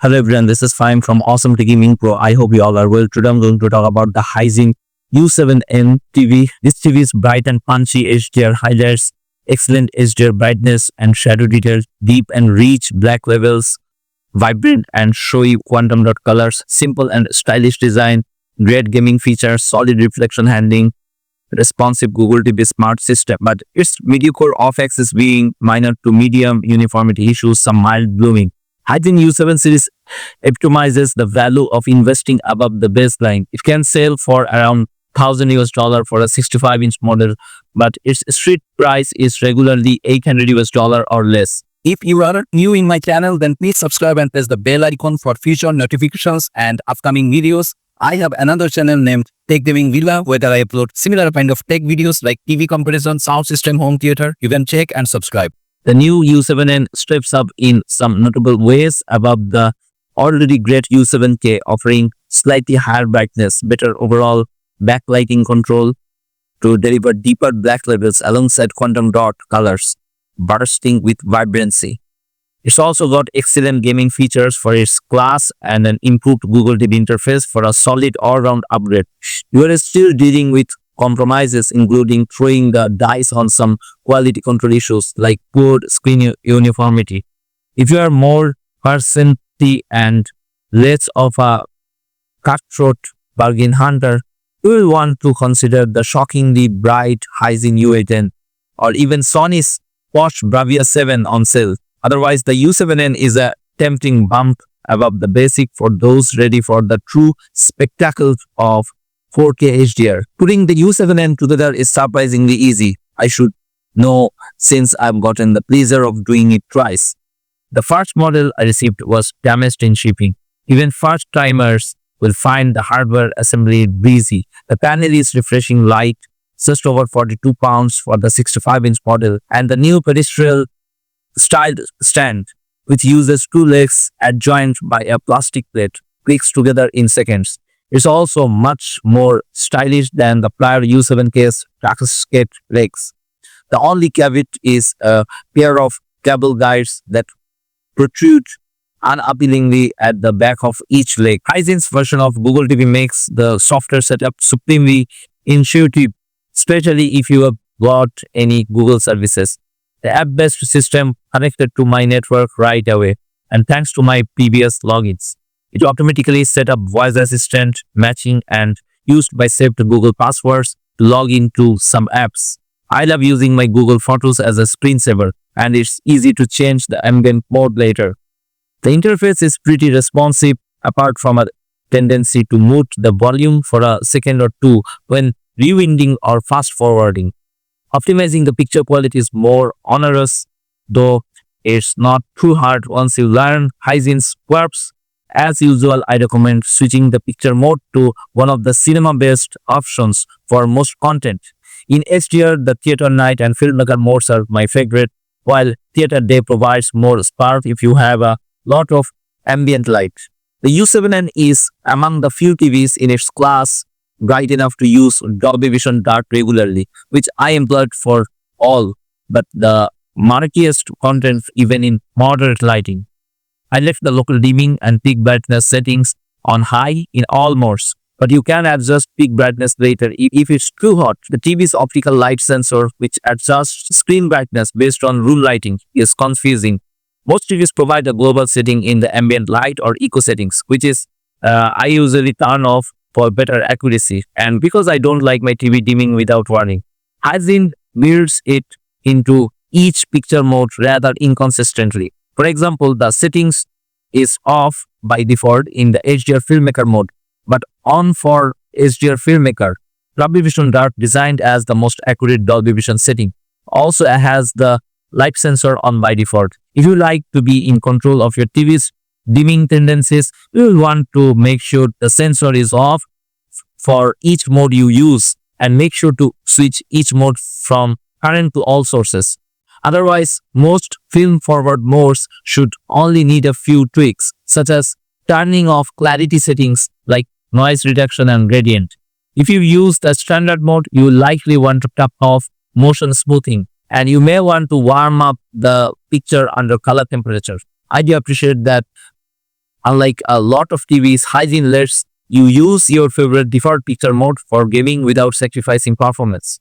Hello everyone, this is Fahim from Awesome to Gaming Pro. I hope you all are well. Today I'm going to talk about the Hisense U7N TV. This TV is bright and punchy HDR highlights, excellent HDR brightness and shadow details, deep and rich black levels, vibrant and showy quantum dot colors, simple and stylish design, great gaming features, solid reflection handling, responsive Google TV smart system. But its mediocre off-axis being minor to medium uniformity issues, some mild blooming. Hisense U7 series epitomizes the value of investing above the baseline. It can sell for around $1,000 for a 65-inch model, but its street price is regularly $800 or less. If you are new in my channel, then please subscribe and press the bell icon for future notifications and upcoming videos. I have another channel named Tech Gaming Villa where I upload similar kind of tech videos like TV comparison, sound system, home theater. You can check and subscribe. The new U7N steps up in some notable ways above the already great U7K, offering slightly higher brightness, better overall backlighting control to deliver deeper black levels alongside quantum dot colors, bursting with vibrancy. It's also got excellent gaming features for its class and an improved Google TV interface for a solid all-round upgrade. You are still dealing with compromises, including throwing the dice on some quality control issues like poor screen uniformity. If you are more percenty and less of a cutthroat bargain hunter, you will want to consider the shockingly bright Hisense U8N or even Sony's posh Bravia 7 on sale. Otherwise, the U7N is a tempting bump above the basic for those ready for the true spectacle of 4K HDR. Putting the U7N together is surprisingly easy. I should know since I've gotten the pleasure of doing it twice. The first model I received was damaged in shipping. Even first timers will find the hardware assembly breezy. The panel is refreshing light, just over 42 pounds for the 65-inch model, and the new pedestal styled stand, which uses two legs adjoined by a plastic plate, clicks together in seconds. It's also much more stylish than the prior U7K's cascade legs. The only caveat is a pair of cable guides that protrude unappealingly at the back of each leg. Hisense's version of Google TV makes the software setup supremely intuitive, especially if you have got any Google services. The app-based system connected to my network right away, and thanks to my previous logins. It automatically set up voice assistant matching and used by saved Google passwords to log into some apps. I love using my Google Photos as a screensaver, and it's easy to change the ambient mode later. The interface is pretty responsive apart from a tendency to mute the volume for a second or two when rewinding or fast forwarding. Optimizing the picture quality is more onerous, though it's not too hard once you learn Hisense quirks. As usual, I recommend switching the picture mode to one of the cinema-based options for most content. In HDR, the theater night and filmmaker modes are my favorite, while theater day provides more spark if you have a lot of ambient light. The U7N is among the few TVs in its class bright enough to use Dolby Vision Dark regularly, which I employed for all but the murkiest content even in moderate lighting. I left the local dimming and peak brightness settings on high in all modes, but you can adjust peak brightness later if it's too hot. The TV's optical light sensor, which adjusts screen brightness based on room lighting, is confusing. Most TVs provide a global setting in the ambient light or eco settings, which is I usually turn off for better accuracy, and because I don't like my TV dimming without warning. Hisense builds it into each picture mode rather inconsistently. For example, the settings is off by default in the HDR Filmmaker mode, but on for HDR Filmmaker. Dolby Vision Dark, designed as the most accurate Dolby Vision setting, also has the light sensor on by default. If you like to be in control of your TV's dimming tendencies, you will want to make sure the sensor is off for each mode you use, and make sure to switch each mode from current to all sources. Otherwise, most film-forward modes should only need a few tweaks, such as turning off clarity settings like noise reduction and gradient. If you use the standard mode, you will likely want to turn off motion smoothing, and you may want to warm up the picture under color temperature. I do appreciate that Unlike a lot of TVs, Hisense lets you use your favorite default picture mode for gaming without sacrificing performance.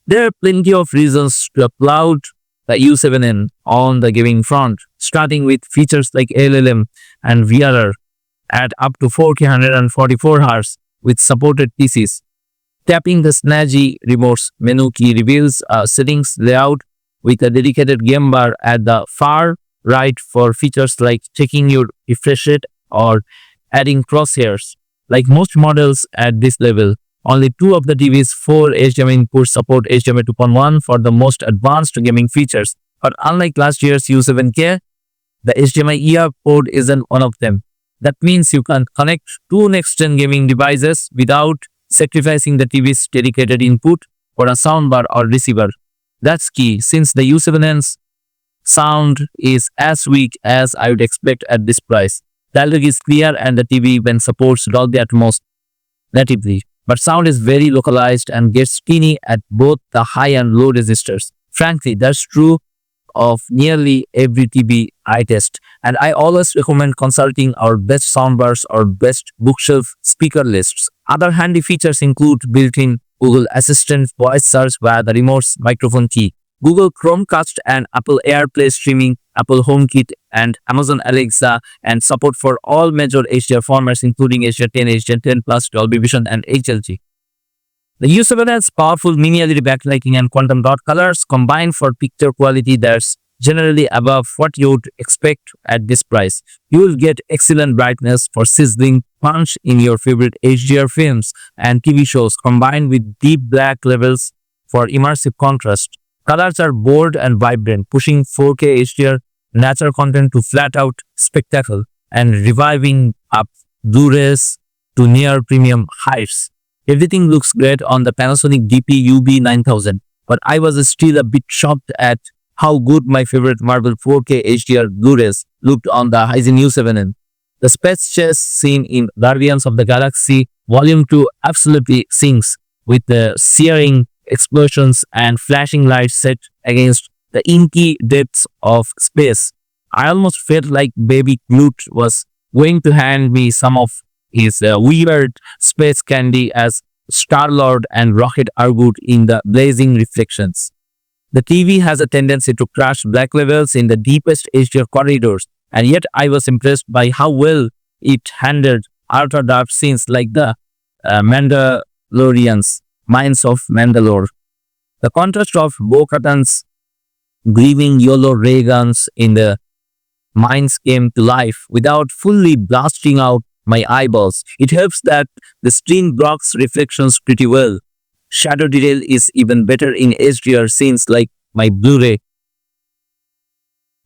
There are plenty of reasons to applaud the U7N on the gaming front, starting with features like LLM and VRR at up to 4K 144 Hz with supported PCs. Tapping the snazzy remote's menu key reveals a settings layout with a dedicated game bar at the far right for features like checking your refresh rate or adding crosshairs. Like most models at this level, only two of the TV's four HDMI inputs support HDMI 2.1 for the most advanced gaming features. But unlike last year's U7K, the HDMI ER port isn't one of them. That means you can connect two next-gen gaming devices without sacrificing the TV's dedicated input for a soundbar or receiver. That's key since the U7N's sound is as weak as I would expect at this price. Dialogue is clear and the TV even supports Dolby Atmos natively, but sound is very localized and gets tinny at both the high and low resistors. Frankly, that's true of nearly every TV I test, and I always recommend consulting our best soundbars or best bookshelf speaker lists. Other handy features include built-in Google Assistant voice search via the remote's microphone key, Google Chromecast and Apple AirPlay streaming, Apple HomeKit and Amazon Alexa, and support for all major HDR formats including HDR10, HDR10 Plus, Dolby Vision and HLG. The U7N's powerful mini LED backlighting and quantum dot colors combine for picture quality that's generally above what you would expect at this price. You will get excellent brightness for sizzling punch in your favorite HDR films and TV shows combined with deep black levels for immersive contrast. Colors are bold and vibrant, pushing 4K HDR natural content to flat-out spectacle and reviving up Blu-rays to near premium heights. Everything looks great on the Panasonic DP UB9000, but I was still a bit shocked at how good my favorite Marvel 4K HDR Blu-rays looked on the Hisense U7N. The space chase scene in Guardians of the Galaxy Volume 2 absolutely sinks with the searing explosions and flashing lights set against the inky depths of space. I almost felt like baby Groot was going to hand me some of his weird space candy as Star-Lord and Rocket argued in the blazing reflections. The TV has a tendency to crush black levels in the deepest HDR corridors, and yet I was impressed by how well it handled ultra-dark scenes like the Mandalorian's Mines of Mandalore. The contrast of Bo-Katan's grieving yellow ray guns in the mines came to life without fully blasting out my eyeballs. It helps that the screen blocks reflections pretty well. Shadow detail is even better in HDR scenes like my Blu-ray.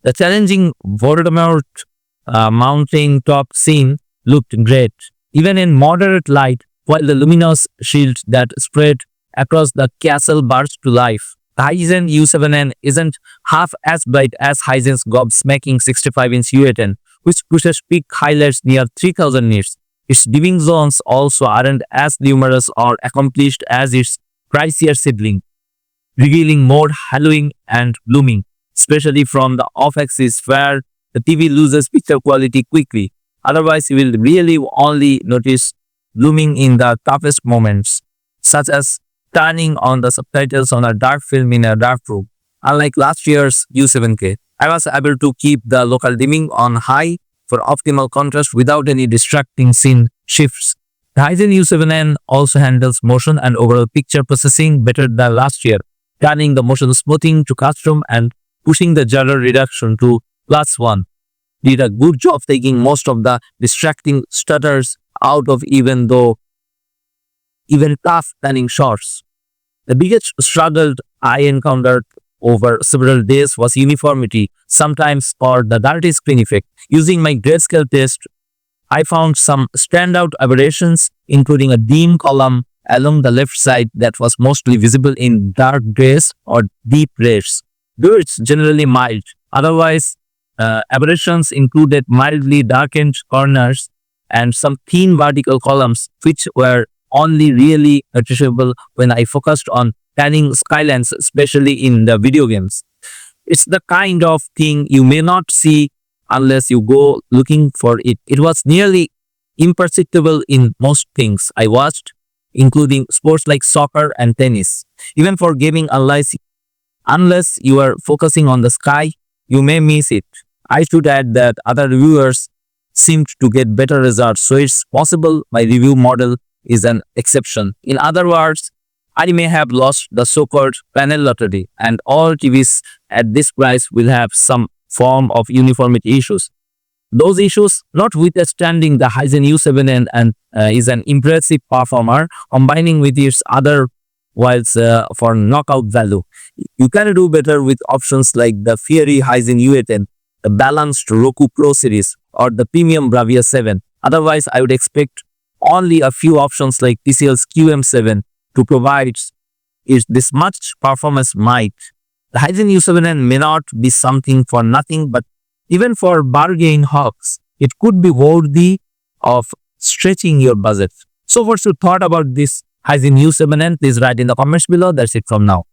The challenging Voldemort mountain top scene looked great, even in moderate light, while the luminous shield that spread across the castle burst to life. The Hisense U7N isn't half as bright as Hisense gobsmacking 65-inch U8N, which pushes peak highlights near 3000 nits. Its dimming zones also aren't as numerous or accomplished as its pricier sibling, revealing more hallowing and blooming, especially from the off-axis where the TV loses picture quality quickly. Otherwise, you will really only notice blooming in the toughest moments, such as turning on the subtitles on a dark film in a dark room. Unlike last year's U7K, I was able to keep the local dimming on high for optimal contrast without any distracting scene shifts. The Hisense U7N also handles motion and overall picture processing better than last year, turning the motion smoothing to custom and pushing the judder reduction to +1. Did a good job taking most of the distracting stutters out of even tough panning shots. The biggest struggle I encountered over several days was uniformity, sometimes called the dirty screen effect. Using my grayscale test, I found some standout aberrations, including a dim column along the left side that was mostly visible in dark grays or deep reds, though it's generally mild. Otherwise, aberrations included mildly darkened corners and some thin vertical columns, which were only really noticeable when I focused on panning skylines, especially in the video games. It's the kind of thing you may not see unless you go looking for it. It was nearly imperceptible in most things I watched, including sports like soccer and tennis. Even for gaming, unless you are focusing on the sky, you may miss it. I should add that other reviewers seemed to get better results, so it's possible my review model is an exception. In other words, I may have lost the so-called panel lottery, and all TVs at this price will have some form of uniformity issues. Those issues, notwithstanding, the Hisense U7N is an impressive performer, combining with its other whilst for knockout value. You can do better with options like the fiery Hisense U8N, the balanced Roku Pro series, or the premium Bravia 7. Otherwise, I would expect only a few options like TCL's QM7 to provide this much performance might. The Hisense U7N may not be something for nothing, but even for bargain hawks, it could be worthy of stretching your budget. So what's your thought about this Hisense U7N? Please write in the comments below. That's it from now.